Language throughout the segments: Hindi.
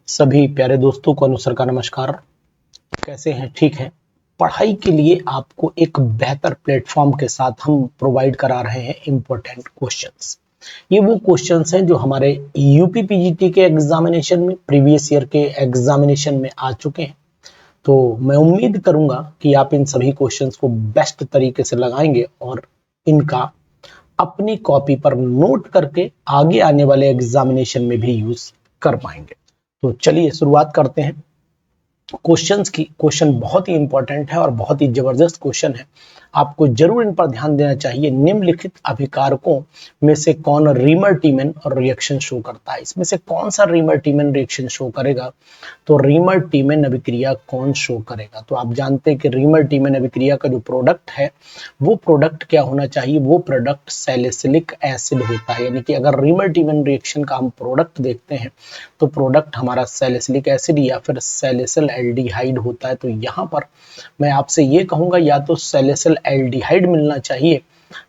सभी प्यारे दोस्तों को अनुसर का नमस्कार। कैसे हैं? ठीक है। पढ़ाई के लिए आपको एक बेहतर प्लेटफॉर्म के साथ हम प्रोवाइड करा रहे हैं इम्पोर्टेंट क्वेश्चंस। ये वो क्वेश्चंस हैं जो हमारे यूपी पीजीटी के एग्जामिनेशन में, प्रीवियस ईयर के एग्जामिनेशन में आ चुके हैं। तो मैं उम्मीद करूंगा कि आप इन सभी क्वेश्चंस को बेस्ट तरीके से लगाएंगे और इनका अपनी कॉपी पर नोट करके आगे आने वाले एग्जामिनेशन में भी यूज कर पाएंगे। तो चलिए शुरुआत करते हैं क्वेश्चंस की। क्वेश्चन बहुत ही इंपॉर्टेंट है और बहुत ही जबरदस्त क्वेश्चन है। आपको जरूर इन पर ध्यान देना चाहिए। निम्नलिखित अभिकारकों में से कौन रीमर-टीमन और रिएक्शन शो करता है? इसमें से कौन सा रीमर-टीमन रिएक्शन शो करेगा? तो रीमर-टीमन अभिक्रिया कौन शो करेगा? तो आप जानते हैं कि रीमर-टीमन अभिक्रिया का जो प्रोडक्ट है वो प्रोडक्ट क्या होना चाहिए? वो प्रोडक्ट सैलिसिलिक एसिड होता है। यानी कि अगर रीमर-टीमन रिएक्शन का हम प्रोडक्ट देखते हैं तो प्रोडक्ट हमारा सैलिसिलिक एसिड या फिर सैलिसिल एल्डिहाइड होता है। तो यहाँ पर मैं आपसे ये कहूंगा या तो सैलिसिल एल्डिहाइड मिलना चाहिए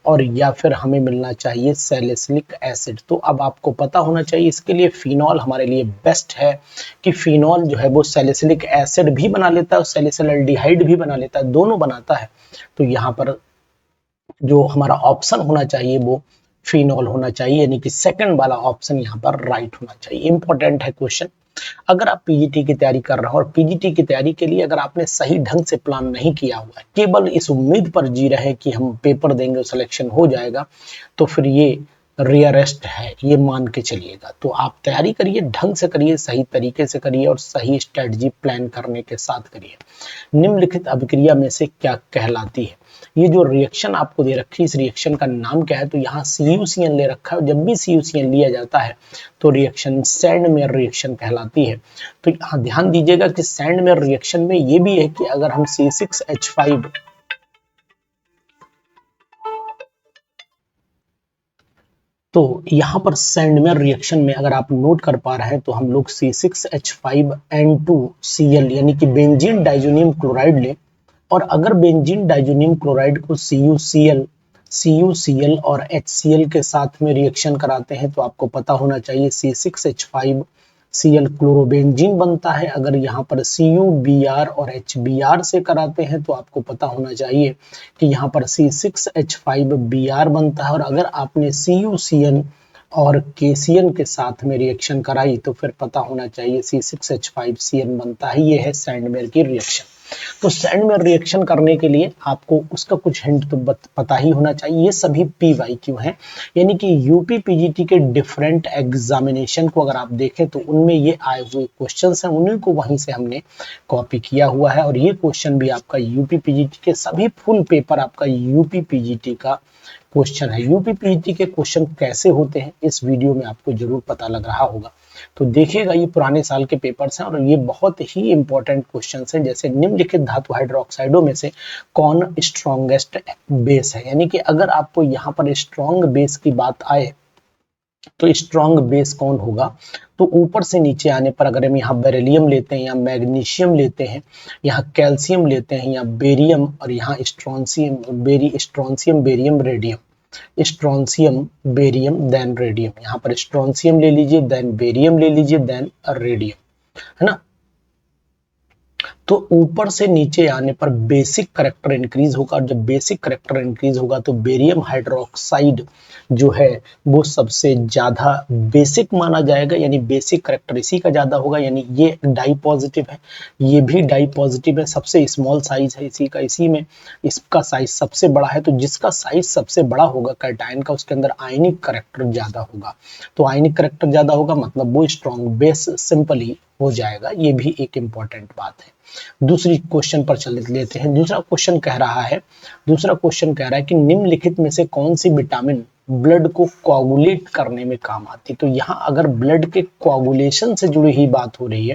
और या फिर हमें मिलना चाहिए सैलिसिलिक एसिड। तो अब आपको पता होना चाहिए इसके लिए फिनॉल हमारे लिए बेस्ट है कि फिनॉल जो है वो सैलिसिलिक एसिड भी बना लेता है और सैलिसिल एल्डिहाइड भी बना लेता है, दोनों बनाता है। तो यहाँ पर जो हमारा ऑप्शन होना चाहिए वो फिनॉल होना चाहिए, यानी कि सेकंड वाला ऑप्शन यहाँ पर राइट होना चाहिए। इंपॉर्टेंट है क्वेश्चन। अगर आप पीजीटी की तैयारी कर रहे हो और पीजीटी की तैयारी के लिए अगर आपने सही ढंग से प्लान नहीं किया हुआ है, केवल इस उम्मीद पर जी रहे हैं कि हम पेपर देंगे और सिलेक्शन हो जाएगा, तो फिर ये रियरेस्ट है, ये मान के चलिएगा। तो आप तैयारी करिए, ढंग से करिए, सही तरीके से करिए और सही स्ट्रेटजी प्लान करने के साथ करिए। निम्नलिखित अभिक्रिया में से क्या कहलाती है? ये जो रिएक्शन आपको दे रखी है, इस रिएक्शन का नाम क्या है? तो यहाँ CuCl ले रखा है। जब भी CuCl लिया जाता है तो रिएक्शन सैंडमेयर रिएक्शन कहलाती है। तो यहाँ ध्यान दीजिएगा कि सैंडमेयर रिएक्शन में ये भी है कि अगर हम C6H5 तो यहाँ पर सैंडमेयर रिएक्शन में अगर आप नोट कर पा रहे हैं तो हम लोग C6H5N2Cl यानी कि बेंजीन डाइजोनियम क्लोराइड लें और अगर बेंजीन डाइजोनियम क्लोराइड को CuCl और HCl के साथ में रिएक्शन कराते हैं तो आपको पता होना चाहिए C6H5Cl क्लोरोबेंजीन बनता है। अगर यहाँ पर CuBr और HBr से कराते हैं तो आपको पता होना चाहिए कि यहाँ पर C6H5Br बनता है। और अगर आपने CuCN और KCN के साथ में रिएक्शन कराई तो फिर पता होना चाहिए C6H5CN बनता है। ये है सैंडमेयर की रिएक्शन। तो सैंडमेयर रिएक्शन करने के लिए आपको उसका कुछ हिंट तो पता ही होना चाहिए। ये सभी PYQ हैं, यानी कि यूपी पीजीटी के डिफरेंट एग्जामिनेशन को अगर आप देखें तो उनमें ये आए हुए क्वेश्चंस हैं, उन्हीं को वहीं से हमने कॉपी किया हुआ है। और ये क्वेश्चन भी आपका यूपी पीजीटी के सभी फुल पेपर आपका यूपी पीजीटी का क्वेश्चन है। यूपी पीजीटी के क्वेश्चन कैसे होते हैं इस वीडियो में आपको जरूर पता लग रहा होगा। तो देखिएगा, ये पुराने साल के पेपर्स हैं और ये बहुत ही इंपॉर्टेंट क्वेश्चंस हैं। जैसे निम्नलिखित धातु हाइड्रोक्साइडों में से कौन स्ट्रॉन्गेस्ट बेस है? यानी कि अगर आपको यहाँ पर स्ट्रॉन्ग बेस की बात आए तो स्ट्रॉन्ग बेस कौन होगा? तो ऊपर से नीचे आने पर अगर हम यहाँ बेरिलियम लेते हैं या मैग्नीशियम लेते हैं, यहाँ कैल्शियम लेते हैं या बेरियम और यहाँ strontium barium radium, strontium barium then radium, यहाँ पर स्ट्रॉन्सियम ले लीजिए देन बेरियम ले लीजिए देन रेडियम, है ना। तो ऊपर से नीचे आने पर बेसिक करैक्टर इंक्रीज होगा और जब बेसिक करैक्टर इंक्रीज होगा तो बेरियम हाइड्रोक्साइड जो है वो सबसे ज्यादा बेसिक माना जाएगा, यानी बेसिक करैक्टर इसी का ज्यादा होगा। यानी ये डाई पॉजिटिव है, ये भी डाई पॉजिटिव है, सबसे स्मॉल साइज है इसी का, इसी में इसका साइज सबसे बड़ा है। तो जिसका साइज सबसे बड़ा होगा कैटायन का, उसके अंदर आयनिक करैक्टर ज्यादा होगा। तो आयनिक करैक्टर ज्यादा होगा मतलब वो स्ट्रॉन्ग बेस सिंपली हो जाएगा। ये भी एक इंपॉर्टेंट बात है। दूसरी क्वेश्चन पर चल लेते हैं। दूसरा क्वेश्चन कह रहा है कि निम्नलिखित में से कौन सी विटामिन ब्लड को कोआगुलेट करने में काम आती है? तो यहाँ अगर ब्लड के कोआगुलेशन से जुड़ी हुई बात हो रही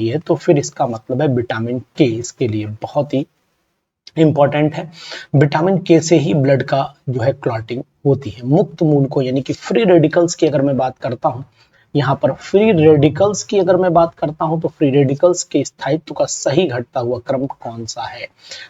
है तो फिर इसका मतलब है विटामिन के इसके लिए बहुत ही इंपॉर्टेंट है। विटामिन के से ही ब्लड का जो है क्लॉटिंग होती है। मुक्त मूल को यानी कि फ्री रेडिकल्स की अगर मैं बात करता हूँ, यहाँ पर फ्री रेडिकल्स की अगर मैं बात करता हूं तो फ्री रेडिकल्स के स्थायित्व का सही घटता हुआ क्रम कौन सा है?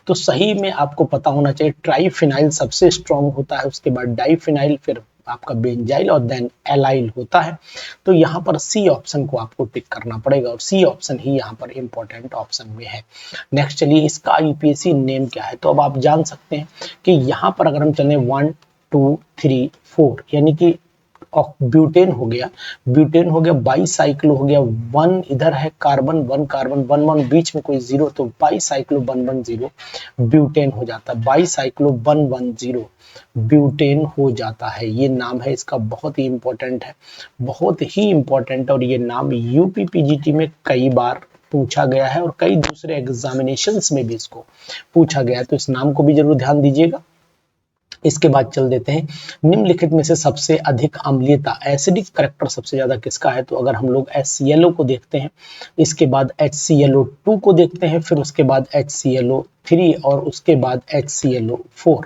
तो सही में आपको पता होना चाहिए ट्राइफिनाइल सबसे स्ट्रॉन्ग होता है, उसके बाद डाइफिनाइल, फिर आपका बेंजाइल और देन एलाइल होता है। तो यहाँ पर सी ऑप्शन को आपको टिक करना पड़ेगा और सी ऑप्शन ही यहाँ पर इंपॉर्टेंट ऑप्शन में है। नेक्स्ट चलिए, इसका यूपीएससी नेम क्या है, तो अब आप जान सकते हैं कि यहाँ पर अगर हम चले 1 2 3 4 यानी कि ब्यूटेन हो गया, ब्यूटेन हो गया, बाईसाइक्लो हो गया, 1 इधर है कार्बन, 1 कार्बन, 1 1 बीच में कोई 0, तो बाईसाइक्लो 110 ब्यूटेन हो जाता है, बाईसाइक्लो 110 ब्यूटेन हो जाता है। ये नाम है इसका, बहुत ही इंपॉर्टेंट है, बहुत ही इंपॉर्टेंट। और ये नाम यूपीपीजीटी में कई बार पूछा गया है और कई दूसरे एग्जामिनेशंस में भी इसको पूछा गया है, तो इस नाम को भी जरूर ध्यान दीजिएगा। इसके बाद चल देते हैं, निम्नलिखित में से सबसे अधिक अम्लीयता, एसिडिक करैक्टर सबसे ज्यादा किसका है, तो अगर हम लोग HClO को देखते हैं, इसके बाद HClO2 को देखते हैं, फिर उसके बाद HClO3 और उसके बाद HClO4।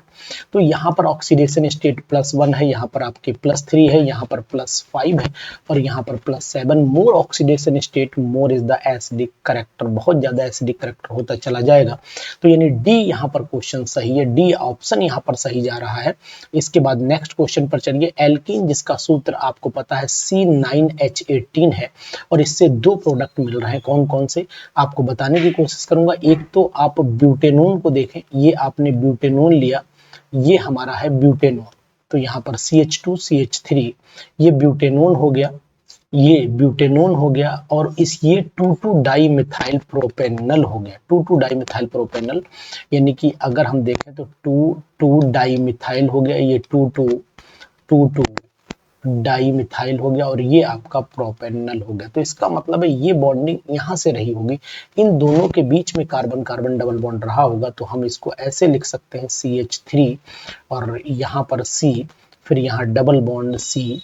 तो यहाँ पर ऑक्सीडेशन स्टेट +1 है, यहाँ पर आपके +3 है, यहाँ पर +5 है और यहाँ पर +7। More oxidation state more is the acidic character, बहुत ज्यादा एसिडिक करैक्टर होता चला जाएगा। तो यानी डी यहाँ पर क्वेश्चन सही है, डी ऑप्शन यहाँ पर सही जा रहा है। इसके बाद नेक्स्ट क्वेश्चन पर चलिए, एल्कीन जिसका सूत्र आपको पता है C9H18 है और इससे 2 प्रोडक्ट मिल रहे हैं, कौन कौन से आपको बताने की कोशिश करूंगा। एक तो आप ब्यूटेनोन को देखें, ये आपने ब्यूटेनोन लिया, ये हमारा है ब्यूटेनोन, तो यहाँ पर CH2 CH3 ये ब्यूटेनोन हो गया, ये ब्यूटेनोन हो गया और इस ये 2,2 डाई मिथाइल प्रोपेनल हो गया, 2,2 डाई मिथाइल प्रोपेनल, यानी कि अगर हम देखें तो 2,2 डाई मिथाइल हो गया, ये 2,2 डाई मिथाइल हो गया और ये आपका प्रोपेनल हो गया। तो इसका मतलब है ये बॉन्डिंग यहाँ से रही होगी, इन दोनों के बीच में कार्बन कार्बन डबल बॉन्ड रहा होगा, तो हम इसको ऐसे लिख सकते हैं CH3 और यहाँ पर C, फिर यहाँ डबल बॉन्ड C,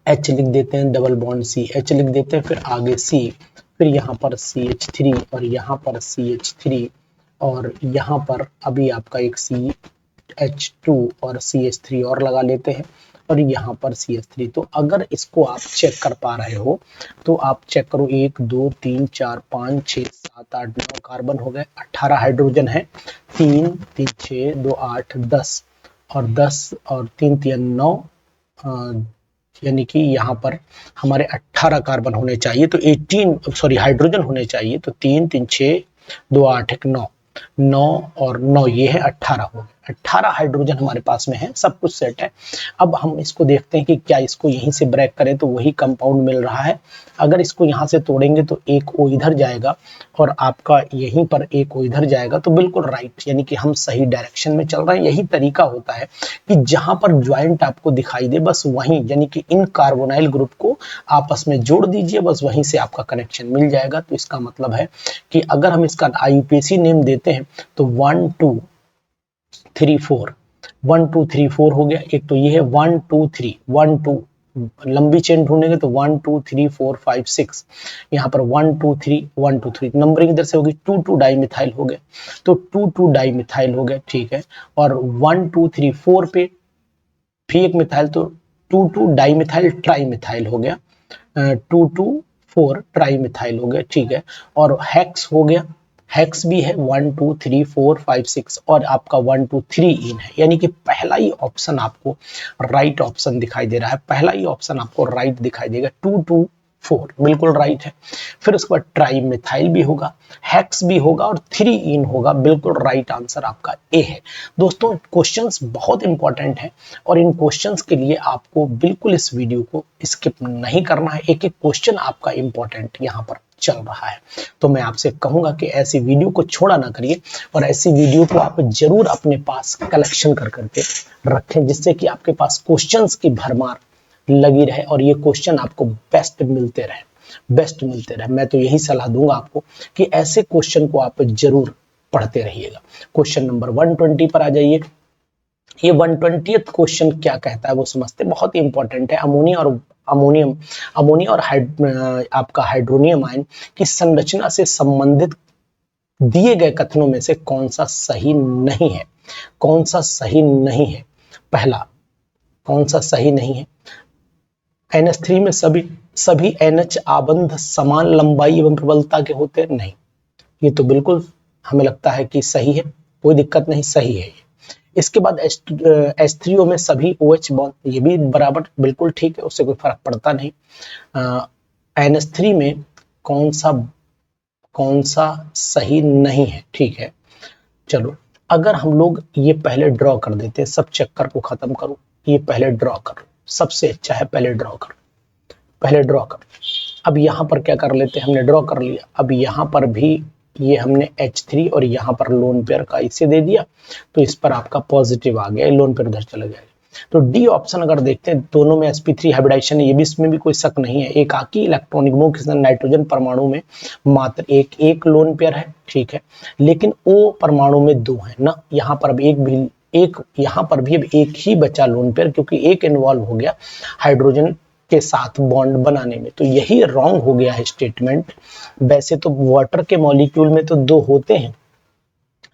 H लिख देते हैं, डबल बॉन्ड CH लिख देते हैं, फिर आगे C, फिर यहाँ पर CH3 और यहाँ पर CH3 और यहाँ पर अभी आपका एक CH2 और CH3 और लगा लेते हैं और यहाँ पर CH3। तो अगर इसको आप चेक कर पा रहे हो तो आप चेक करो, 1 2 3 4 5 6 7 8 9 कार्बन हो गए, 18 हाइड्रोजन है, 3 3 6 2 8 10 और 10 और 3 3 9, यानी कि यहाँ पर हमारे 18 कार्बन होने चाहिए, तो 18 सॉरी हाइड्रोजन होने चाहिए, तो 3 3 6 2 8 1 9 9 और 9 ये है 18 हो गए, 18 हाइड्रोजन हमारे पास में है, सब कुछ सेट है। अब हम इसको देखते हैं कि क्या इसको यहीं से ब्रेक करें तो वही कंपाउंड मिल रहा है। अगर इसको यहाँ से तोड़ेंगे तो एक O इधर जाएगा और आपका यहीं पर एक O इधर जाएगा, तो बिल्कुल राइट, यानी कि हम सही डायरेक्शन में चल रहे हैं। यही तरीका होता है कि जहां पर ज्वाइंट आपको दिखाई दे बस वहीं, यानी कि इन कार्बोनाइल ग्रुप को आपस में जोड़ दीजिए, बस वहीं से आपका कनेक्शन मिल जाएगा। तो इसका मतलब है कि अगर हम इसका IUPAC नेम देते हैं तो 1 2 3 4 1 2 3 4 हो गया। एक तो ये है 1 2 3 1 2, लंबी चेन ढूंढेंगे तो 1 2 3 4 5 6, यहाँ पर 1 2 3 1 2 3 नंबरिंग इधर से होगी, 2 2 डाई मिथाइल हो गया, तो 2 2 डाई मिथाइल हो गया, ठीक है। और 1 2 3 4 पे भी एक मिथाइल, तो 2 2 डाई मिथाइल ट्राई मिथाइल हो गया, 2 2 4 ट्राई मिथाइल हो गया, ठीक है। और हेक्स हो गया, हेक्स भी है 1 2 3 4 5 6 और आपका 1 2 3 इन है, यानी कि पहला ही ऑप्शन आपको राइट ऑप्शन दिखाई दे रहा है, पहला ही ऑप्शन आपको राइट दिखाई देगा, 2 2 4 बिल्कुल राइट है। फिर उसके बाद ट्राई मिथाइल भी होगा, हेक्स भी होगा और 3 इन होगा, बिल्कुल राइट आंसर आपका ए है। दोस्तों क्वेश्चंस बहुत इंपॉर्टेंट हैं और इन क्वेश्चंस के लिए आपको बिल्कुल इस वीडियो को स्किप नहीं करना है, एक एक क्वेश्चन आपका इंपॉर्टेंट यहाँ पर चल रहा है। तो मैं आपसे कहूंगा कि ऐसी वीडियो को छोड़ा ना करिए और ऐसी वीडियो को आप जरूर अपने पास कलेक्शन कर करके रखें, जिससे कि आपके पास क्वेश्चंस की भरमार लगी रहे और ये क्वेश्चन आपको बेस्ट मिलते रहे। मैं तो यही सलाह दूंगा आपको कि ऐसे क्वेश्चन को आप जरूर पढ़ते रहिएगा। क्वेश्चन नंबर 120 पर आ जाइए। ये 120th क्वेश्चन क्या कहता है वो समझते, बहुत ही इंपॉर्टेंट है। अमोनिया और आपका हाइड्रोनियम आयन की संरचना से संबंधित दिए गए कथनों में से कौन सा सही नहीं है, कौन सा सही नहीं है। पहला, कौन सा सही नहीं है, NH3 में सभी NH आबंध समान लंबाई एवं प्रबलता के होते हैं, नहीं, ये तो बिल्कुल हमें लगता है कि सही है, कोई दिक्कत नहीं, सही है। इसके बाद H3O में सभी OH बॉन्ड, ये भी बराबर बिल्कुल ठीक है, उससे कोई फर्क पड़ता नहीं। NH3 में कौन सा सही नहीं है, ठीक है। चलो अगर हम लोग ये पहले ड्रॉ कर देते हैं, सब चक्कर को खत्म करो, ये पहले ड्रॉ करो, सबसे अच्छा है पहले ड्रॉ करो, पहले ड्रॉ करो। अब यहाँ पर क्या कर लेते हैं, हमने ड्रॉ कर लिया। अब यहाँ पर भी ये हमने H3 और यहाँ पर लोन पेयर का इसे दे दिया, तो इस पर आपका पॉजिटिव आ गया, लोन पेयर उधर चला जाएगा। तो डी ऑप्शन अगर देखते हैं, दोनों में sp3 हाइब्रिडाइजेशन है, ये भी, इसमें भी कोई शक नहीं है। एकाकी इलेक्ट्रॉनिक मुक्त नाइट्रोजन परमाणु में मात्र एक लोन पेयर है, ठीक है, लेकिन O परमाणु में 2 है ना, यहाँ पर अब यहाँ पर भी अब एक ही बचा लोन पेयर, क्योंकि एक इन्वॉल्व हो गया हाइड्रोजन के साथ बॉन्ड बनाने में, तो यही रॉन्ग हो गया है स्टेटमेंट। वैसे तो वाटर के मॉलिक्यूल में तो 2 होते हैं,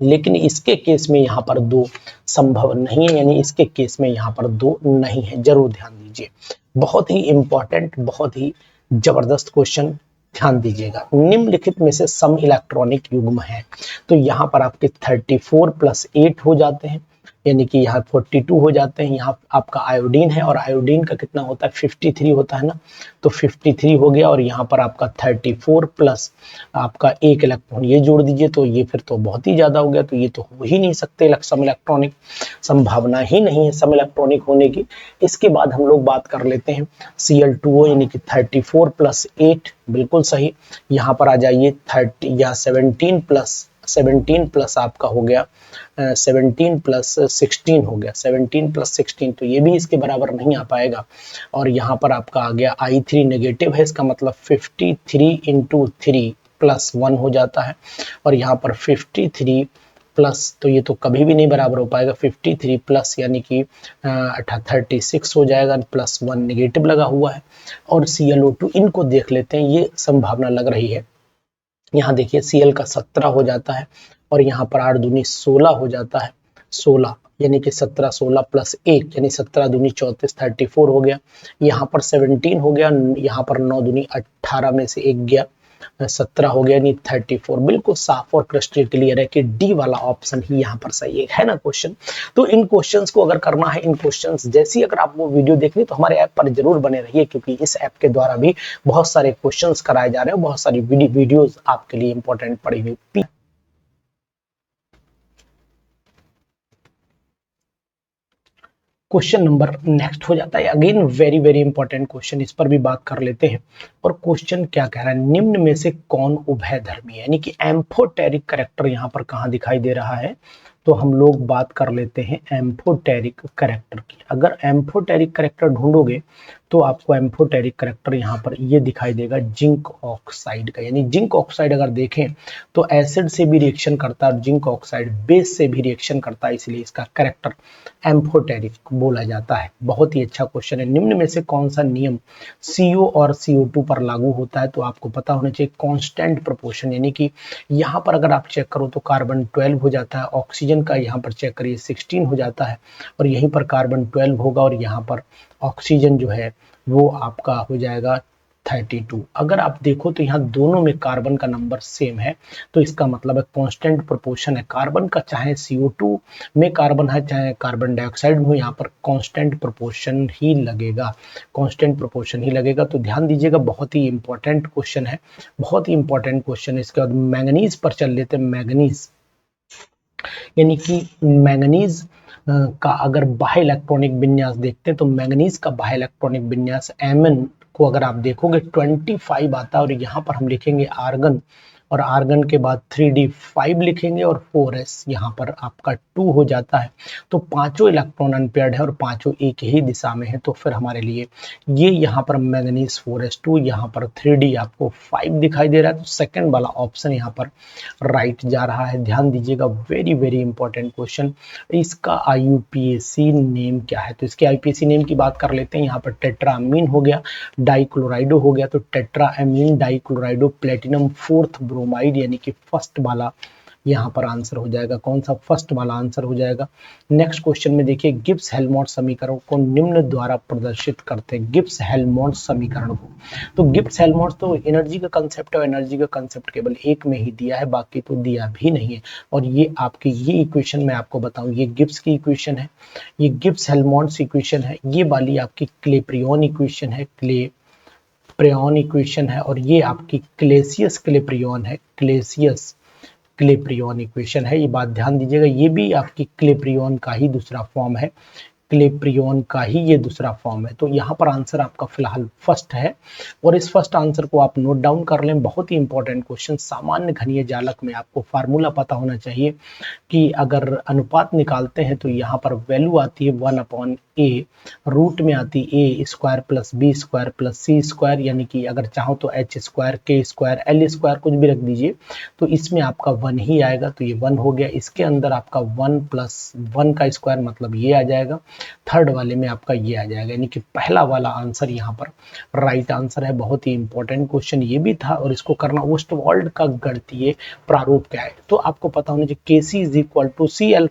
लेकिन इसके केस में यहाँ पर 2 संभव नहीं है, यानी इसके केस में यहाँ पर 2 नहीं है, जरूर ध्यान दीजिए। बहुत ही इंपॉर्टेंट, बहुत ही जबरदस्त क्वेश्चन, ध्यान दीजिएगा। निम्नलिखित में से सम इलेक्ट्रॉनिक युग्म है, तो यहाँ पर आपके 34 + 8 हो जाते हैं, यानी कि यहाँ 42 हो जाते हैं। यहाँ आपका आयोडीन है, और आयोडीन का कितना होता है, 53 होता है ना, तो 53 हो गया। और यहाँ पर आपका 34 प्लस आपका 1 इलेक्ट्रॉन ये जोड़ दीजिए, तो ये फिर तो बहुत ही ज्यादा हो गया, तो ये तो हो ही नहीं सकते सम इलेक्ट्रॉनिक, संभावना ही नहीं है सम इलेक्ट्रॉनिक होने की। इसके बाद हम लोग बात कर लेते हैं Cl2O, यानी कि 34 + 8 बिल्कुल सही। यहाँ पर आ जाइए 30 या 17 प्लस आपका हो गया 17 + 16 हो गया, 17 + 16, तो ये भी इसके बराबर नहीं आ पाएगा। और यहाँ पर आपका आ गया I3 नेगेटिव है, इसका मतलब 53 × 3 + 1 हो जाता है। और यहाँ पर 53 प्लस, तो ये तो कभी भी नहीं बराबर हो पाएगा, 53 प्लस यानी कि 36 हो जाएगा, +1 नेगेटिव लगा हुआ है। और ClO2 इनको देख लेते हैं, ये संभावना लग रही है। यहाँ देखिए Cl का 17 हो जाता है, और यहाँ पर 8 दूनी 16 हो जाता है, 16 यानी कि 17 16 + 1 यानी 17 दूनी 34, 34 हो गया। यहाँ पर 17 हो गया, यहाँ पर 9 दूनी 18 में से 1 गया, 17 हो गया, यानी 34। बिल्कुल साफ और क्रिस्टल क्लियर है कि डी वाला ऑप्शन ही यहाँ पर सही है ना क्वेश्चन। तो इन क्वेश्चंस को अगर करना है, इन क्वेश्चंस जैसी अगर आप वो वीडियो देखनी, तो हमारे ऐप पर जरूर बने रहिए, क्योंकि इस ऐप के द्वारा भी बहुत सारे क्वेश्चंस कराए जा रहे हैं, बहुत सारी वीडियोस आपके लिए इंपॉर्टेंट पड़ी हुई। क्वेश्चन नंबर नेक्स्ट हो जाता है, again very very important question, इस पर भी बात कर लेते हैं। और क्वेश्चन क्या कह रहा है, निम्न में से कौन उभयधर्मी है, यानी कि एम्फोटेरिक कैरेक्टर यहाँ पर कहाँ दिखाई दे रहा है, तो हम लोग बात कर लेते हैं एम्फोटेरिक कैरेक्टर की। अगर एम्फोटेरिक कैरेक्टर ढूंढोगे, तो आपको एम्फोटेरिक कैरेक्टर यहाँ पर ये दिखाई देगा जिंक ऑक्साइड का, यानी जिंक ऑक्साइड अगर देखें तो एसिड से भी रिएक्शन करता है, और जिंक ऑक्साइड बेस से भी रिएक्शन करता है, इसलिए इसका कैरेक्टर एम्फोटेरिक बोला जाता है। बहुत ही अच्छा क्वेश्चन है। निम्न में से कौन सा नियम CO और CO2 पर लागू होता है, तो आपको पता होना चाहिए कांस्टेंट प्रोपोर्शन, यानी कि यहाँ पर अगर आप चेक करो तो कार्बन 12 हो जाता है, ऑक्सीजन का यहाँ पर चेक करिए 16 हो जाता है, और यहीं पर कार्बन 12 होगा, और यहाँ पर ऑक्सीजन जो है वो आपका हो जाएगा 32। अगर आप देखो तो यहाँ दोनों में कार्बन का नंबर सेम है, तो इसका मतलब है कांस्टेंट प्रोपोर्शन है कार्बन का, चाहे CO2 में कार्बन है चाहे कार्बन डाइऑक्साइड में, यहाँ पर कांस्टेंट प्रोपोर्शन ही लगेगा, कांस्टेंट प्रोपोर्शन ही लगेगा। तो ध्यान दीजिएगा, बहुत ही इंपॉर्टेंट क्वेश्चन है, बहुत ही इंपॉर्टेंट क्वेश्चन है। इसके बाद मैंगनीज पर चल लेते हैं। मैंगनीज यानी कि मैंगनीज का अगर बाह्य इलेक्ट्रॉनिक विन्यास देखते हैं, तो मैंगनीज का बाह्य इलेक्ट्रॉनिक विन्यास Mn को अगर आप देखोगे 25 आता है, और यहाँ पर हम लिखेंगे आर्गन, और आर्गन के बाद 3d5 लिखेंगे, और 4s यहाँ पर आपका 2 हो जाता है। तो पांचों इलेक्ट्रॉन अनपेयर्ड है, और पांचों एक ही दिशा में है, तो फिर हमारे लिए ये यहाँ पर मैंगनीज 4s2, यहाँ पर 3d आपको 5 दिखाई दे रहा है, तो सेकंड वाला ऑप्शन यहाँ पर राइट जा रहा है। ध्यान दीजिएगा, वेरी वेरी इंपॉर्टेंट क्वेश्चन। इसका IUPAC नेम क्या है, तो इसके IUPAC नेम की बात कर लेते हैं। यहाँ पर टेट्रामीन हो गया, डाइक्लोराइडो हो गया, तो टेट्रामीन डाइक्लोराइडो प्लेटिनम 4th ब्रोमाइड, यानी कि फर्स्ट वाला यहाँ पर आंसर हो जाएगा कौन सा, फर्स्ट वाला आंसर हो जाएगा। नेक्स्ट क्वेश्चन में देखिए, गिब्स हेल्महोल्ट्ज समीकरण को निम्न द्वारा प्रदर्शित करते हैं। गिब्स हेल्महोल्ट्ज समीकरण को, तो गिब्स हेल्महोल्ट्ज तो एनर्जी का कंसेप्ट है, और एनर्जी का कंसेप्ट केवल एक में ही दिया है, बाकी तो दिया भी नहीं है। और ये आपकी ये इक्वेशन मैं आपको बताऊं, ये गिब्स की इक्वेशन है, ये गिब्स हेल्महोल्ट्ज इक्वेशन है, ये वाली आपकी क्लेप्रियन इक्वेशन है, क्लेप्रियन इक्वेशन है, और ये आपकी क्लेसियस क्लेप्रियन है, क्लेसियस क्लेप्रियन इक्वेशन है। ये बात ध्यान दीजिएगा, ये भी आपकी क्लेप्रियन का ही दूसरा फॉर्म है, क्लेप्रियन का ही ये दूसरा फॉर्म है। तो यहाँ पर आंसर आपका फिलहाल फर्स्ट है, और इस फर्स्ट आंसर को आप नोट डाउन कर लें। बहुत ही इंपॉर्टेंट क्वेश्चन, सामान्य घनीय जालक में आपको फार्मूला पता होना चाहिए कि अगर अनुपात निकालते हैं तो यहाँ पर वैल्यू आती है 1/a, रूट में आती है a square plus b square plus c square, यानी कि अगर चाहो तो h square, k square, l square कुछ भी रख दीजिए, तो इसमें आपका 1 ही आएगा, तो ये 1 हो गया। इसके अंदर आपका 1 + 1 का स्क्वायर मतलब ये आ जाएगा, थर्ड वाले में आपका ये आ जाएगा, यानी कि पहला वाला आंसर यहाँ पर राइट आंसर है। बहुत ही इंपॉर्टेंट क्वेश्चन ये भी था, और इसको करना ओस्टवाल्ड का गणितीय प्रारूप क्या है, तो आपको पता होना चाहिए Kc = C∝²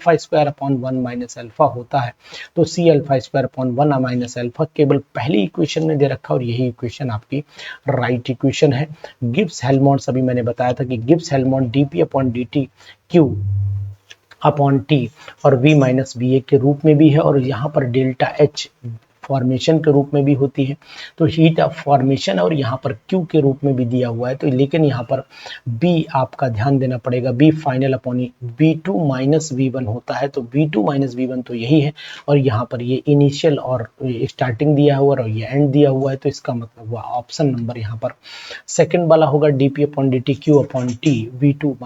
1 - होता है, तो C∝² 1 - केवल पहली इक्वेशन में दे रखा, और यही इक्वेशन आपकी राइट इक्वेशन है। गिब्स हेल्महोल्ट्ज अभी मैंने बताया था कि गिब्स हेल्महोल्ट्ज dP/dt Q/T और V - Va के रूप में भी है, और यहाँ पर डेल्टा H फॉर्मेशन के रूप में भी होती है, तो हीट ऑफ फॉर्मेशन, और यहाँ पर Q के रूप में भी दिया हुआ है। तो लेकिन यहाँ पर B आपका ध्यान देना पड़ेगा, B फाइनल/E V2 - V1 होता है, तो V2 - V1 तो यही है, और यहाँ पर ये इनिशियल और स्टार्टिंग दिया हुआ है, और ये एंड दिया हुआ है, तो इसका मतलब हुआ ऑप्शन नंबर यहाँ पर सेकंड वाला होगा, dP/dt Q/T V2 -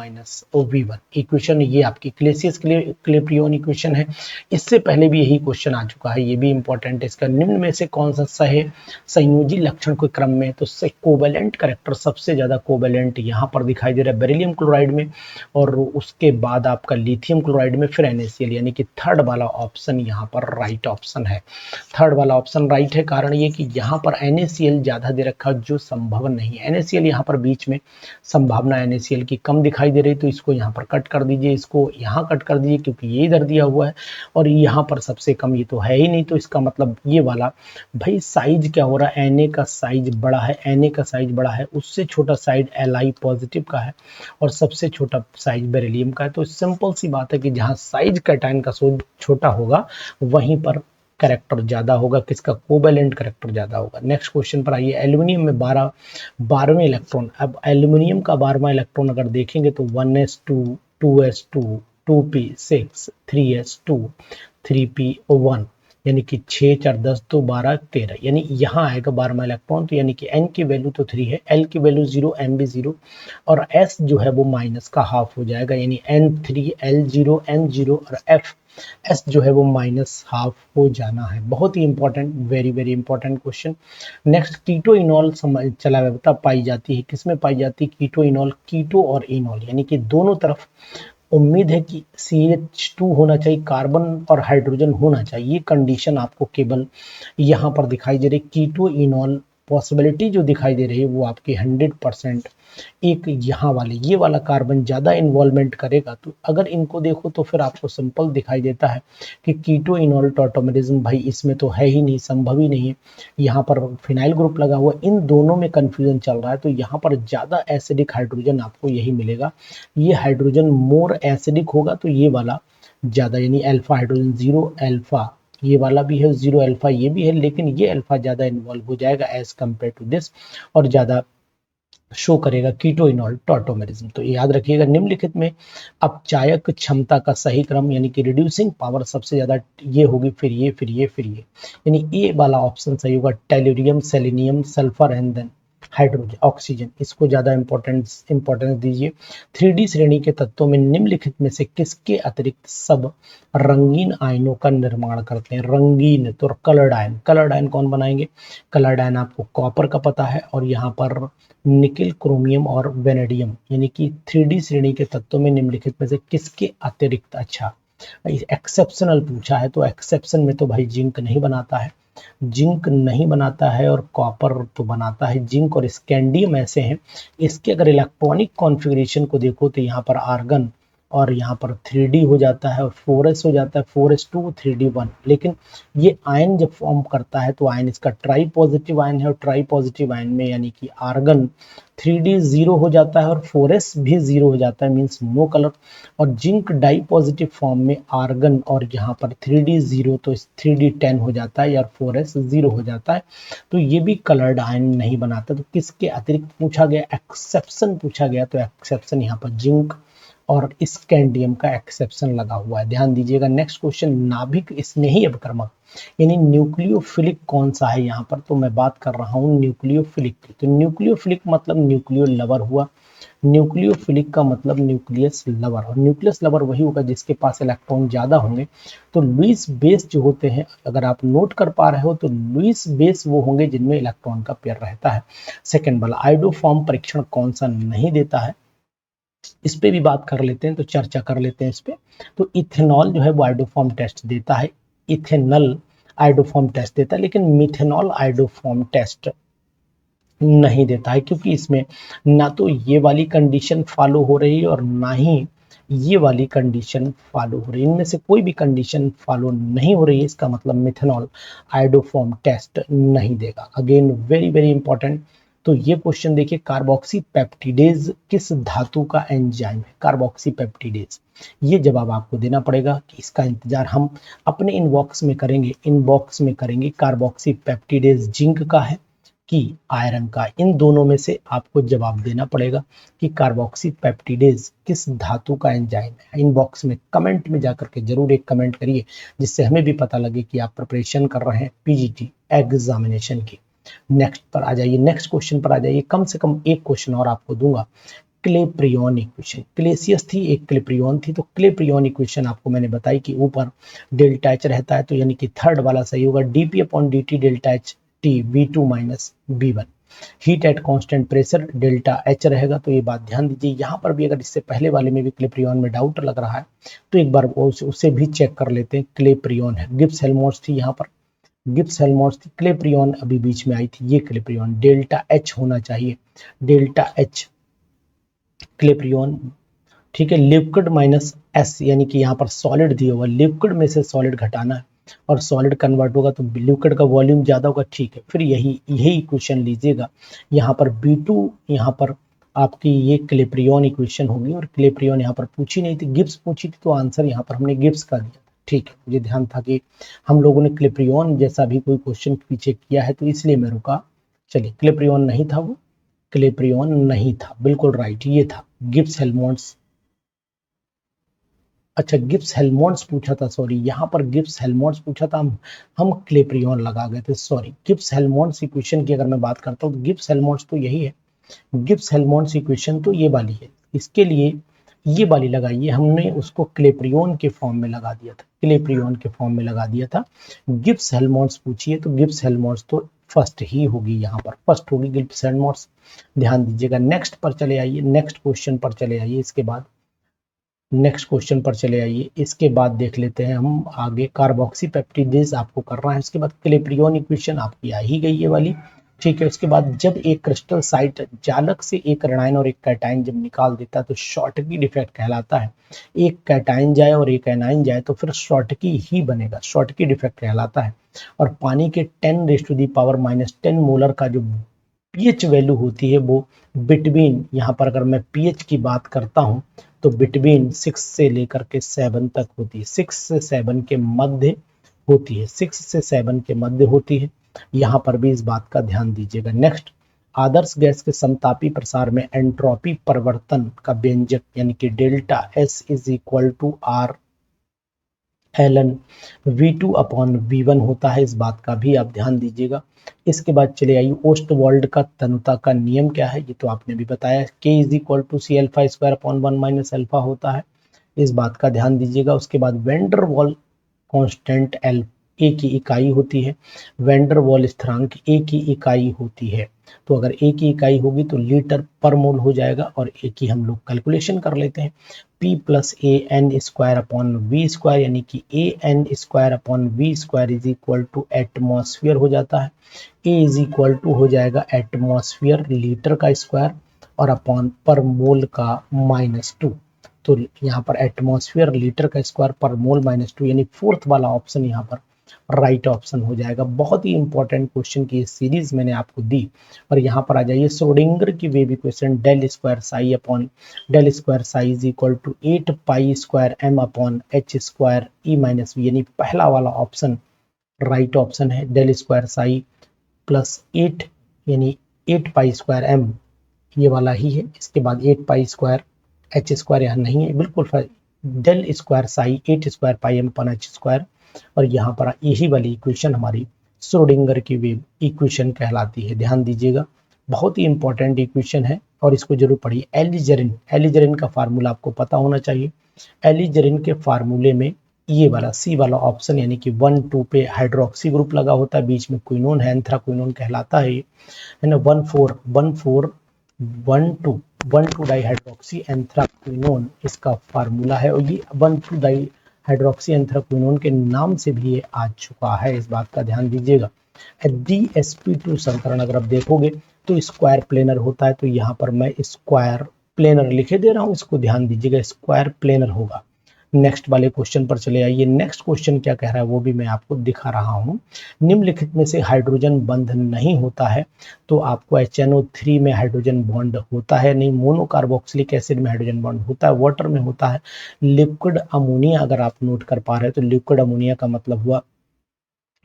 V1 equation. ये आपकी क्लेसियस क्लेप्रियन इक्वेशन है। इससे पहले भी यही क्वेश्चन आ चुका है, ये भी इंपॉर्टेंट है। इसका निम्न में से कौन सा है संयोजी लक्षण के क्रम में, तो कोवेलेंट कैरेक्टर सबसे ज्यादा कोवेलेंट यहाँ पर दिखाई दे रहा है बेरिलियम क्लोराइड में, और उसके बाद आपका लिथियम क्लोराइड में, फिर NaCl, यानी कि थर्ड वाला ऑप्शन यहाँ पर राइट ऑप्शन है। थर्ड वाला ऑप्शन राइट है, कारण ये कि यहाँ पर NaCl ज्यादा दे रखा, जो संभव नहीं है। NaCl यहाँ पर बीच में संभावना NaCl की कम दिखाई दे रही, तो इसको यहाँ पर कट कर दीजिए, इसको यहाँ कट कर दीजिए, क्योंकि ये इधर दिया हुआ है, और यहाँ पर सबसे कम ये तो है ही नहीं, तो इसका मतलब ये वाला भाई साइज क्या हो रहा है, Na का साइज बड़ा है, Na का साइज बड़ा है, उससे छोटा साइज Li पॉजिटिव का है, और सबसे छोटा साइज बेरिलियम का है। तो सिंपल सी बात है कि जहां साइज कैटायन का छोटा होगा वहीं पर कैरेक्टर ज्यादा होगा, किसका, कोवेलेंट कैरेक्टर ज्यादा होगा। नेक्स्ट क्वेश्चन पर आइए, एल्यूमिनियम में 12वें इलेक्ट्रॉन। अब एल्यूमिनियम का 12वां इलेक्ट्रॉन अगर देखेंगे तो 1s2 2s2 2p6 3s2 3p1, यानी कि 6 4 10 2 12 13, यानी यहाँ आएगा 12वां इलेक्ट्रॉन, तो यानी कि n की वैल्यू तो 3 है, l की वैल्यू 0, m भी 0, और s जो है वो माइनस का हाफ हो जाएगा, यानी n3 l0 n0, और s जो है वो माइनस हाफ हो जाना है। बहुत ही important, very very important question. Next, keto enol चलावता पाई जाती है, किसमें पाई जाती है कीटो इनॉल, कीटो और इनॉल, यानी कि दोनों तरफ उम्मीद है कि CH2 होना चाहिए, कार्बन और हाइड्रोजन होना चाहिए, ये कंडीशन आपको केवल यहाँ पर दिखाई दे रही। कीटो इनॉल पॉसिबिलिटी जो दिखाई दे रही है वो आपकी 100%, एक यहाँ वाले ये वाला कार्बन ज़्यादा इन्वॉल्वमेंट करेगा, तो अगर इनको देखो तो फिर आपको सिंपल दिखाई देता है कि कीटो इनॉल टॉटोमेरिज्म भाई इसमें तो है ही नहीं, संभव ही नहीं है। यहाँ पर फिनाइल ग्रुप लगा हुआ, इन दोनों में कन्फ्यूजन चल रहा है, तो यहाँ पर ज़्यादा एसिडिक हाइड्रोजन आपको यही मिलेगा, ये हाइड्रोजन मोर एसिडिक होगा, तो ये वाला ज़्यादा, यानी अल्फा हाइड्रोजन 0 अल्फा, ये वाला भी है 0 अल्फा, ये भी है, लेकिन ये अल्फा ज़्यादा इन्वॉल्व हो जाएगा एज कम्पेयर टू दिस, और ज़्यादा शो करेगा कीटो इनॉल टॉटोमेरिज्म। तो याद रखिएगा, निम्नलिखित में अपचायक क्षमता का सही क्रम, यानी कि रिड्यूसिंग पावर सबसे ज्यादा ये होगी, फिर ये फिर ये फिर ये, यानी ए वाला ऑप्शन सही होगा, tellurium selenium sulphur and then hydrogen oxygen, इसको ज्यादा इंपॉर्टेंस दीजिए। 3D श्रेणी के तत्वों में निम्नलिखित में से किसके अतिरिक्त सब रंगीन आयनों का निर्माण करते हैं, रंगीन, तो कलर्ड आयन, कलर्ड आयन कौन बनाएंगे, कलर्ड आयन आपको कॉपर का पता है, और यहाँ पर निकिल, क्रोमियम और वेनेडियम, यानी कि 3D श्रेणी के तत्वों में निम्नलिखित में से किसके अतिरिक्त, अच्छा एक्सेप्शनल पूछा है, तो एक्सेप्शन में तो भाई जिंक नहीं बनाता है, जिंक नहीं बनाता है, और कॉपर तो बनाता है, जिंक और स्कैंडियम ऐसे हैं। इसके अगर इलेक्ट्रॉनिक कॉन्फ़िगरेशन को देखो तो यहाँ पर आर्गन और यहाँ पर 3D हो जाता है और 4s हो जाता है, 4s2 3D1। लेकिन ये आयन जब फॉर्म करता है तो आयन इसका ट्राई पॉजिटिव आयन है और ट्राई पॉजिटिव आयन में यानी कि आर्गन 3D 0 हो जाता है और 4s भी 0 हो जाता है, मीन्स नो कलर। और जिंक डाई पॉजिटिव फॉर्म में आर्गन और यहाँ पर 3D 0 तो 3D 10 हो जाता है या 4s 0 हो जाता है, तो ये भी कलर्ड आयन नहीं बनाता। तो किसके अतिरिक्त पूछा गया, एक्सेप्शन पूछा गया, तो एक्सेप्शन यहाँ पर जिंक और स्कैंडियम का एक्सेप्शन लगा हुआ है। ध्यान दीजिएगा। नेक्स्ट क्वेश्चन, नाभिक स्नेही अपक्रमक यानी न्यूक्लियोफिलिक कौन सा है यहाँ पर, तो मैं बात कर रहा हूँ न्यूक्लियोफिलिक की। तो न्यूक्लियोफिलिक मतलब न्यूक्लियो लवर हुआ, न्यूक्लियोफिलिक का मतलब न्यूक्लियस लवर, और न्यूक्लियस लवर वही होगा जिसके पास इलेक्ट्रॉन ज्यादा होंगे। तो लुईस बेस जो होते हैं, अगर आप नोट कर पा रहे हो तो लुईस बेस वो होंगे जिनमें इलेक्ट्रॉन का पेयर रहता है। सेकेंड वाला, आयोडोफॉर्म परीक्षण कौन सा नहीं देता है, इस पे भी बात कर लेते हैं, तो चर्चा कर लेते हैं इस पे। तो इथेनॉल जो है वो आयोडोफॉर्म टेस्ट देता है, इथेनॉल आयोडोफॉर्म टेस्ट देता है, लेकिन मिथेनॉल आयोडोफॉर्म टेस्ट नहीं देता है, क्योंकि इसमें ना तो ये वाली कंडीशन फॉलो हो रही है और ना ही ये वाली कंडीशन फॉलो हो रही है। इनमें से कोई भी कंडीशन फॉलो नहीं हो रही है, इसका मतलब मिथेनॉल आयोडोफॉर्म टेस्ट नहीं देगा। Again very very important. तो ये क्वेश्चन देखिए, कार्बोक्सी पेप्टिडेज किस धातु का एंजाइम है, कार्बोक्सी पेप्टिडेज। ये जवाब आपको देना पड़ेगा कि इसका इंतजार हम अपने इनबॉक्स में करेंगे, इनबॉक्स में करेंगे। कार्बोक्सी पेप्टिडेज जिंक का है कि आयरन का, इन दोनों में से आपको जवाब देना पड़ेगा कि कार्बोक्सी पेप्टिडेज किस धातु का एंजाइम है। इनबॉक्स में कमेंट में जाकर के जरूर एक कमेंट करिए, जिससे हमें भी पता लगे कि आप प्रिपरेशन कर रहे हैं पीजीटी एग्जामिनेशन की। नेक्स्ट पर आ जाइए, नेक्स्ट क्वेश्चन पर आ जाइए। कम से कम एक क्वेश्चन और आपको दूंगा, क्लेप्रियन इक्वेशन। क्लेसियस थी, एक क्लेप्रियन थी। तो क्लेप्रियन इक्वेशन आपको मैंने बताई कि ऊपर डेल्टा एच रहता है, तो यानी कि थर्ड वाला सही होगा, DP upon D delta H T V2 minus V1। Heat at constant pressure delta H रहेगा। तो ये बात ध्यान दीजिए। यहाँ पर भी अगर इससे पहले वाले में भी क्लेप्रियन में डाउट लग रहा है तो एक बार उसे भी चेक कर लेते हैं। क्लेप्रियन है, गिब्स हेल्महोल्ट्ज थी, यहाँ पर गिब्स हेल्महोल्ट्ज थी, क्लेप्रियन अभी बीच में आई थी, ये क्लेप्रियन डेल्टा एच होना चाहिए, डेल्टा एच क्लेप्रियन। ठीक है, लिक्विड माइनस एस, यानी कि यहाँ पर सॉलिड दिया हुआ, लिक्विड में से सॉलिड घटाना है और सॉलिड कन्वर्ट होगा तो लिक्विड का वॉल्यूम ज्यादा होगा। ठीक है, फिर यही इक्वेशन लीजिएगा। यहाँ पर B2, यहाँ पर आपकी ये क्लेप्रियन इक्वेशन होगी, और क्लेप्रियन यहाँ पर पूछी नहीं थी, गिब्स पूछी थी, तो आंसर यहाँ पर हमने गिब्स का दिया। ठीक है, मुझे ध्यान था कि हम लोगों ने क्लेप्रियन जैसा भी कोई क्वेश्चन पीछे किया है, तो इसलिए मैं रुका। चलिए, क्लेप्रियन नहीं था, वो क्लेप्रियन नहीं था, बिल्कुल राइट, ये था गिब्स हेल्महोल्ट्ज। अच्छा, गिब्स हेल्महोल्ट्ज पूछा था, सॉरी, यहाँ पर गिब्स हेल्महोल्ट्ज पूछा था, हम क्लेप्रियन लगा गए थे, सॉरी। गिब्स हेल्महोल्ट्ज इक्वेशन की अगर मैं बात करता हूँ तो गिब्स हेल्महोल्ट्ज तो यही है, गिब्स हेल्महोल्ट्ज इक्वेशन तो ये वाली है। इसके लिए ये वाली लगाइए, हमने उसको क्लेप्रियन के फॉर्म में लगा दिया था, क्लेप्रियन के फॉर्म में लगा दिया था। गिब्स हेल्महोल्ट्ज पूछिए तो गिब्स हेल्महोल्ट्ज तो फर्स्ट ही होगी, यहाँ पर फर्स्ट होगी गिब्स हेल्महोल्ट्ज। ध्यान दीजिएगा। नेक्स्ट पर चले आइए, नेक्स्ट क्वेश्चन पर चले आइए। इसके बाद नेक्स्ट क्वेश्चन पर चले आइए। इसके बाद देख लेते हैं हम आगे, कार्बोक्सी पेप्टिडेज आपको करना है। उसके बाद क्लेप्रियन इक्वेशन आपकी आ ही गई ये वाली। ठीक है, उसके बाद जब एक क्रिस्टल साइट जालक से एक ऋणायन और एक कैटायन जब निकाल देता है तो शॉर्टकी डिफेक्ट कहलाता है। एक कैटायन जाए और एक एनायन जाए तो फिर शॉर्टकी ही बनेगा, शॉर्टकी डिफेक्ट कहलाता है। और पानी के 10⁻⁻10 मोलर का जो पीएच वैल्यू होती है वो बिटवीन, यहाँ पर अगर मैं पीएच की बात करता हूँ तो बिटवीन 6 से लेकर के 7 तक होती है, 6 से 7 के मध्य होती है, 6 से 7 के मध्य होती है। यहाँ पर भी इस बात का ध्यान दीजिएगा। नेक्स्ट, आदर्श गैस के समतापी प्रसार में एंट्रोपी परिवर्तन का व्यंजक यानी कि delta S is equal to R ln V2 upon V1 होता है, इस बात का भी आप ध्यान दीजिएगा। इसके बाद चले आइए, ओस्टवाल्ड का तनुता का नियम क्या है, ये तो आपने भी बताया, K is equal to C alpha square upon 1 minus alpha होता है, इस बात का ध्यान दीजिएगा। उसके बाद van der Waals constant L a की इकाई होती है, वेंडर वॉल स्थिरांक ए की इकाई होती है। तो अगर ए की इकाई होगी तो लीटर पर मोल हो जाएगा, और ए की हम लोग कैलकुलेशन कर लेते हैं, P plus a n square upon V square, यानी कि a n square upon V square is equal to atmosphere हो जाता है। ए इज इक्वल टू हो जाएगा एटमॉस्फेयर लीटर का स्क्वायर और अपॉन पर मोल का -2। तो यहाँ पर एटमॉस्फेयर लीटर का स्क्वायर पर मोल -2 यानी फोर्थ वाला ऑप्शन यहाँ पर राइट ऑप्शन हो जाएगा। बहुत ही इंपॉर्टेंट क्वेश्चन की सीरीज मैंने आपको दी। और यहाँ पर आ जाइए श्रोडिंगर की wave equation del square psi upon del square psi is equal to 8 pi square m upon h square e minus V, यानी पहला वाला ऑप्शन राइट ऑप्शन है। डेल स्क्वायर साई प्लस 8 यानी 8 पाई स्क्वायर m ये वाला ही है। इसके बाद 8 पाई स्क्वायर h स्क्वायर यहाँ नहीं है, बिल्कुल del square psi 8 square pi m upon h square. और यहाँ पर यही वाली इक्वेशन हमारी श्रोडिंगर की वेव इक्वेशन कहलाती है। ध्यान दीजिएगा, बहुत ही इंपॉर्टेंट इक्वेशन है और इसको जरूर पढ़िए। एलिजरिन का फार्मूला आपको पता होना चाहिए। एलिजरिन के फार्मूले में ये वाला सी वाला ऑप्शन यानी कि 1,2 पे हाइड्रोक्सी ग्रुप लगा होता है, बीच में क्विनोन है, एंथ्राक्विनोन कहलाता है ना। 1,4,1,2 डाई हाइड्रोक्सी एंथ्राक्विनोन इसका फार्मूला है। और ये 1,2 डाई हाइड्रोक्सी एंथ्राक्विनोन के नाम से भी ये आ चुका है, इस बात का ध्यान दीजिएगा। DsP2 संकरण अगर आप देखोगे तो स्क्वायर प्लेनर होता है, तो यहाँ पर मैं स्क्वायर प्लेनर लिखे दे रहा हूँ, इसको ध्यान दीजिएगा, स्क्वायर प्लेनर होगा। नेक्स्ट वाले क्वेश्चन पर चले आइए। नेक्स्ट क्वेश्चन क्या कह रहा है वो भी मैं आपको दिखा रहा हूँ। निम्नलिखित में से हाइड्रोजन बंध नहीं होता है, तो आपको HNO3 में हाइड्रोजन बॉन्ड होता है नहीं, मोनोकार्बोक्सिलिक एसिड में हाइड्रोजन बॉन्ड होता है, वाटर में होता है, लिक्विड अमोनिया अगर आप नोट कर पा रहे हैं तो लिक्विड अमोनिया का मतलब हुआ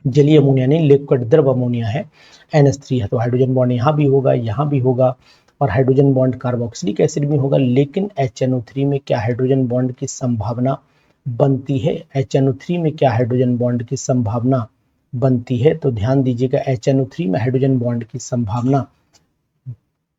जलीय अमोनिया नहीं, लिक्विड द्रव अमोनिया है, NH3 है, तो हाइड्रोजन बॉन्ड यहाँ भी होगा, यहाँ भी होगा, और हाइड्रोजन बॉन्ड कार्बोक्सिलिक एसिड में होगा। लेकिन HNO3 में क्या हाइड्रोजन बॉन्ड की संभावना बनती है? HNO3 में क्या हाइड्रोजन बॉन्ड की संभावना बनती है? तो ध्यान दीजिएगा, HNO3 में हाइड्रोजन बॉन्ड की संभावना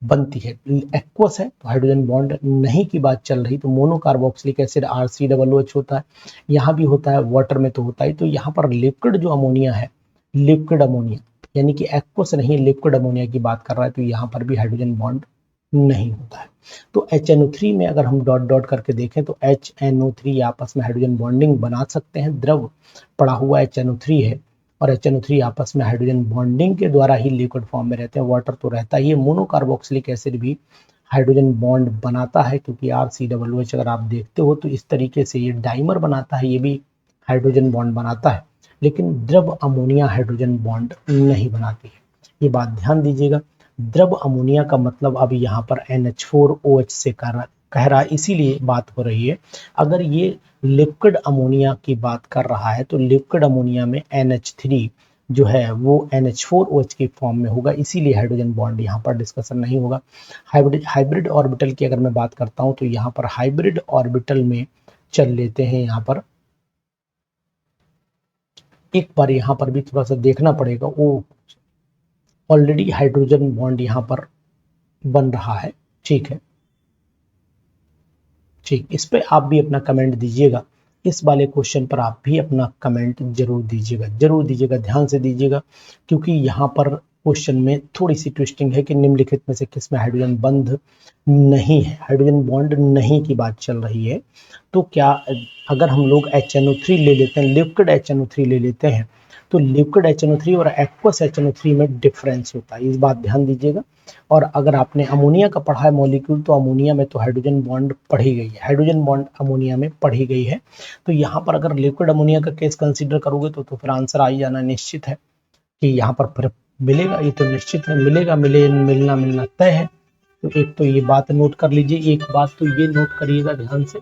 बनती है। एक्वस है तो हाइड्रोजन बॉन्ड नहीं की बात चल रही, तो मोनोकार्बोक्सिलिक एसिड RCOOH होता है, यहाँ भी होता है, वाटर में तो होता है। तो यहाँ पर लिक्विड जो अमोनिया है, लिक्विड अमोनिया यानी कि एक्वस नहीं, लिक्विड अमोनिया की बात कर रहा है, तो यहाँ पर भी हाइड्रोजन बॉन्ड नहीं होता है। तो HNO3 में अगर हम डॉट डॉट करके देखें तो HNO3 आपस में हाइड्रोजन बॉन्डिंग बना सकते हैं, द्रव पड़ा हुआ HNO3 है, और HNO3 आपस में हाइड्रोजन बॉन्डिंग के द्वारा ही लिक्विड फॉर्म में रहते हैं, वाटर तो रहता ही है। मोनोकार्बोक्सिलिक एसिड भी हाइड्रोजन बॉन्ड बनाता है, क्योंकि RCOOH अगर आप देखते हो तो इस तरीके से ये डाइमर बनाता है, ये भी हाइड्रोजन बॉन्ड बनाता है, लेकिन द्रव अमोनिया हाइड्रोजन बॉन्ड नहीं बनाती है, ये बात ध्यान दीजिएगा। द्रव अमोनिया का मतलब अब यहाँ पर NH4OH से कह रहा है, इसीलिए बात हो रही है। अगर ये लिक्विड अमोनिया की बात कर रहा है तो लिक्विड अमोनिया में NH3 जो है वो NH4OH की फॉर्म में होगा, इसीलिए हाइड्रोजन बॉन्ड यहाँ पर डिस्कशन नहीं होगा। हाइब्रिड ऑर्बिटल की अगर मैं बात करता हूँ तो यहाँ पर हाइब्रिड ऑर्बिटल में चल लेते हैं। यहाँ पर एक बार यहाँ पर भी थोड़ा सा देखना पड़ेगा, वो ऑलरेडी हाइड्रोजन बॉन्ड यहाँ पर बन रहा है, ठीक है, ठीक। इस पे आप भी अपना कमेंट दीजिएगा, इस वाले क्वेश्चन पर आप भी अपना कमेंट जरूर दीजिएगा, ध्यान से दीजिएगा, क्योंकि यहाँ पर क्वेश्चन में थोड़ी सी ट्विस्टिंग है कि निम्नलिखित में से किसमें हाइड्रोजन बंध नहीं है, हाइड्रोजन बॉन्ड नहीं की बात चल रही है। तो क्या अगर हम लोग HNO3 ले लेते हैं, लिक्विड HNO3 ले लेते हैं, तो लिक्विड HNO3 और एक्वस HNO3 में डिफरेंस होता है, इस बात ध्यान दीजिएगा। और अगर आपने अमोनिया का पढ़ा है मॉलिक्यूल, तो अमोनिया में तो हाइड्रोजन बॉन्ड पढ़ी गई है, हाइड्रोजन बॉन्ड अमोनिया में पढ़ी गई है। तो यहाँ पर अगर लिक्विड अमोनिया का केस कंसीडर करोगे तो फिर आंसर आ ही जाना निश्चित है कि यहाँ पर फिर मिलेगा, ये तो निश्चित है, मिलना तय है। तो एक तो ये बात नोट कर लीजिए, एक बात तो ये नोट करिएगा ध्यान से,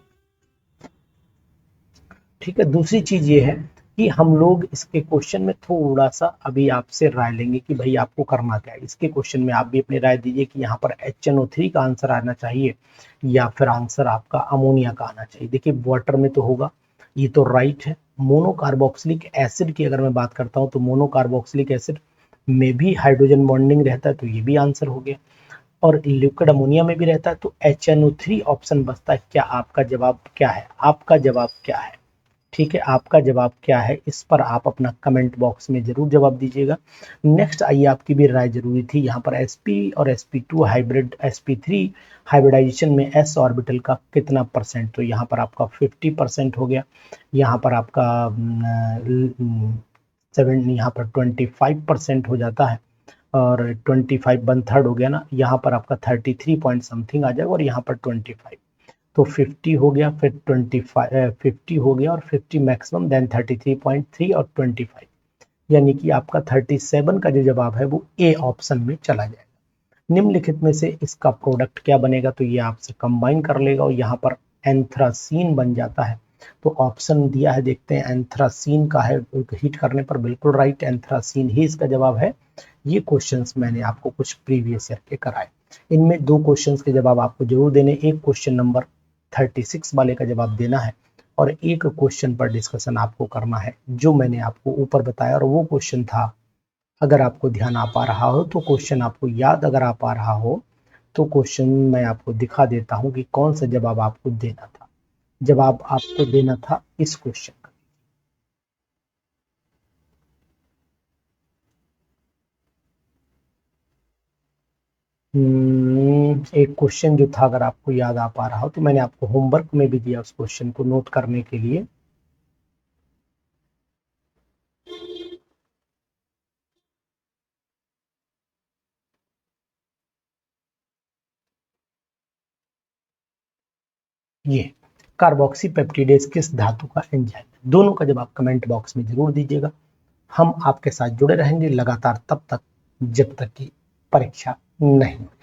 ठीक है। दूसरी चीज ये है कि हम लोग इसके क्वेश्चन में थोड़ा सा अभी आपसे राय लेंगे कि भाई आपको करना क्या है। इसके क्वेश्चन में आप भी अपनी राय दीजिए कि यहाँ पर HNO3 का आंसर आना चाहिए या फिर आंसर आपका अमोनिया का आना चाहिए। देखिए वाटर में तो होगा, ये तो राइट है। मोनोकार्बोक्सिलिक एसिड की अगर मैं बात करता हूँ तो मोनोकार्बोक्सिलिक एसिड में भी हाइड्रोजन बॉन्डिंग रहता है, तो ये भी आंसर हो गया। और लिक्विड अमोनिया में भी रहता है, तो HNO3 ऑप्शन बचता है। क्या आपका जवाब क्या है? आपका जवाब क्या है? ठीक है, आपका जवाब क्या है, इस पर आप अपना कमेंट बॉक्स में जरूर जवाब दीजिएगा। नेक्स्ट आइए, आपकी भी राय जरूरी थी। यहाँ पर sp और sp2 हाइब्रिड, sp3 हाइब्रिडाइजेशन में s ऑर्बिटल का कितना परसेंट? तो यहाँ पर आपका 50% हो गया, यहाँ पर आपका 7, यहाँ पर 25% हो जाता है, और 25 1/3 हो गया ना, यहाँ पर आपका 33 पॉइंट समथिंग आ जाएगा, और यहाँ पर 25। तो 50 हो गया, फिर 50 हो गया और 50 मैक्सिमम, देन 33.3 और 25, यानी कि आपका 37 का जो जवाब है वो ए ऑप्शन में चला जाएगा। निम्नलिखित में से इसका प्रोडक्ट क्या बनेगा, तो ये आपसे कंबाइन कर लेगा और यहाँ पर एंथ्रासीन बन जाता है। तो ऑप्शन दिया है, देखते हैं एंथ्रासीन का है, हीट करने पर बिल्कुल राइट, एंथ्रासीन ही इसका जवाब है। ये क्वेश्चंस मैंने आपको कुछ प्रीवियस ईयर के कराए। इनमें 2 क्वेश्चंस के जवाब आपको जरूर देने, एक क्वेश्चन नंबर 36 वाले का जवाब देना है और एक क्वेश्चन पर डिस्कशन आपको करना है जो मैंने आपको ऊपर बताया। और वो क्वेश्चन था, अगर आपको ध्यान आ पा रहा हो तो क्वेश्चन आपको याद अगर आ पा रहा हो तो क्वेश्चन मैं आपको दिखा देता हूं कि कौन सा जवाब आपको देना था। जवाब आपको देना था इस क्वेश्चन का। एक क्वेश्चन जो था, अगर आपको याद आ पा रहा हो तो मैंने आपको होमवर्क में भी दिया उस क्वेश्चन को नोट करने के लिए। ये कार्बोक्सी पेप्टिडेज किस धातु का एंजाइम है, दोनों का जवाब कमेंट बॉक्स में जरूर दीजिएगा। हम आपके साथ जुड़े रहेंगे लगातार तब तक जब तक कि परीक्षा नहीं हो।